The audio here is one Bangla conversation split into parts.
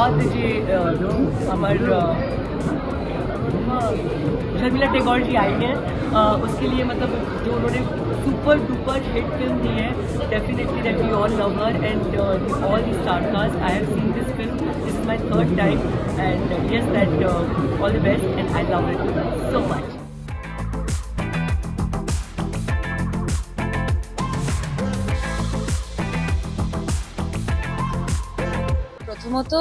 बाद ये हमार शर्मिला टेगोर जी आई हैं, उसके लिए मतलब जो उन्होंने सुपर डुपर हिट फिल्म दी है, definitely that we all love her and all the star cast. I have seen this film, this is my third time and yes that all the best and I love it so much. প্রথমত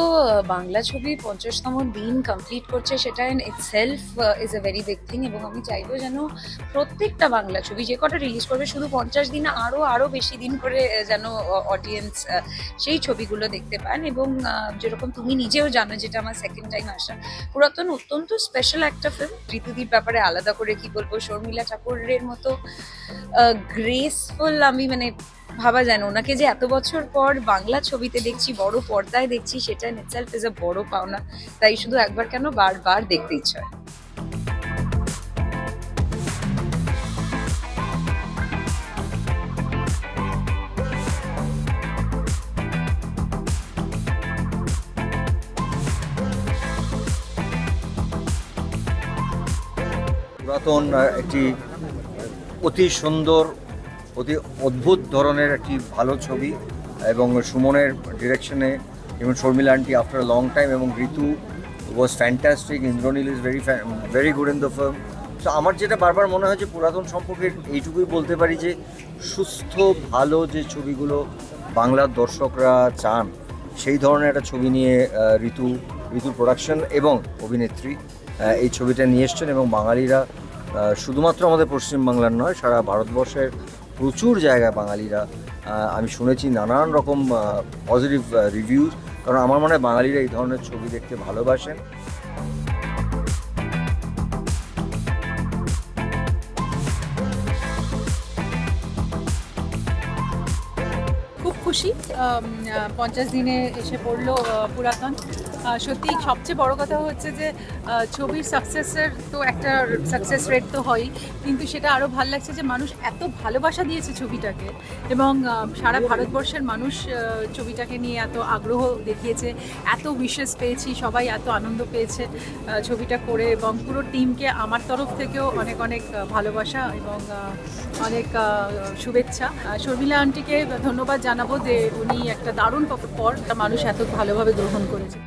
বাংলা ছবি 50তম দিন কমপ্লিট করছে, সেটা in itself is a very big thing. এবং আমি চাইবো যেন প্রত্যেকটা বাংলা ছবি যে কটা রিলিজ করবে শুধু 50 দিন, আরও বেশি দিন করে যেন অডিয়েন্স সেই ছবিগুলো দেখতে পান। এবং যেরকম তুমি নিজেও জানো, যেটা আমার সেকেন্ড টাইম আসা, পুরাতন অত্যন্ত স্পেশাল একটা ফিল্ম। ঋতুদির ব্যাপারে আলাদা করে কি বলবো, শর্মিলা ঠাকুরের মতো গ্রেসফুল, আমি মানে ভাবা যায় না ওনাকে যে এত বছর পর বাংলা ছবিতে দেখছি, বড় পর্দায় দেখছি, সেটা ইন ইটসেলফ ইজ এ বড় পাওনা। তাই শুধু একবার কেন, বারবার দেখতে ইচ্ছা হয়। পুরাতন একটি অতি সুন্দর, অতি অদ্ভুত ধরনের একটি ভালো ছবি, এবং সুমনের ডিরেকশনে, এবং Sharmila aunty after a long time, এবং Ritu was fantastic, Indranil is very good in the film. তো আমার যেটা বারবার মনে হয় যে পুরাতন সম্পর্কে এইটুকুই বলতে পারি যে সুস্থ ভালো যে ছবিগুলো বাংলার দর্শকরা চান, সেই ধরনের একটা ছবি নিয়ে ঋতুর প্রোডাকশন এবং অভিনেত্রী এই ছবিটা নিয়ে এসছেন। এবং বাঙালিরা শুধুমাত্র আমাদের পশ্চিমবাংলার নয়, সারা ভারতবর্ষের প্রচুর জায়গায় বাঙালিরা, আমি শুনেছি নানান রকম পজিটিভ রিভিউজ, কারণ আমার মনে হয় বাঙালিরা এই ধরনের ছবি দেখতে ভালোবাসেন। খুব খুশি 50 দিনে এসে পড়লো পুরাতন। সত্যি সবচেয়ে বড় কথা হচ্ছে যে ছবির সাকসেসের তো একটা সাকসেস রেট তো হয়ই, কিন্তু সেটা আরও ভালো লাগছে যে মানুষ এত ভালোবাসা দিয়েছে ছবিটাকে, এবং সারা ভারতবর্ষের মানুষ ছবিটাকে নিয়ে এত আগ্রহ দেখিয়েছে, এত উইশেস পেয়েছি, সবাই এত আনন্দ পেয়েছে ছবিটা করে। এবং পুরো টিমকে আমার তরফ থেকেও অনেক অনেক ভালোবাসা এবং অনেক শুভেচ্ছা। শর্মিলা আন্টিকে ধন্যবাদ জানাবো যে উনি একটা দারুণ পর মানুষ এত ভালোভাবে গ্রহণ করেছে।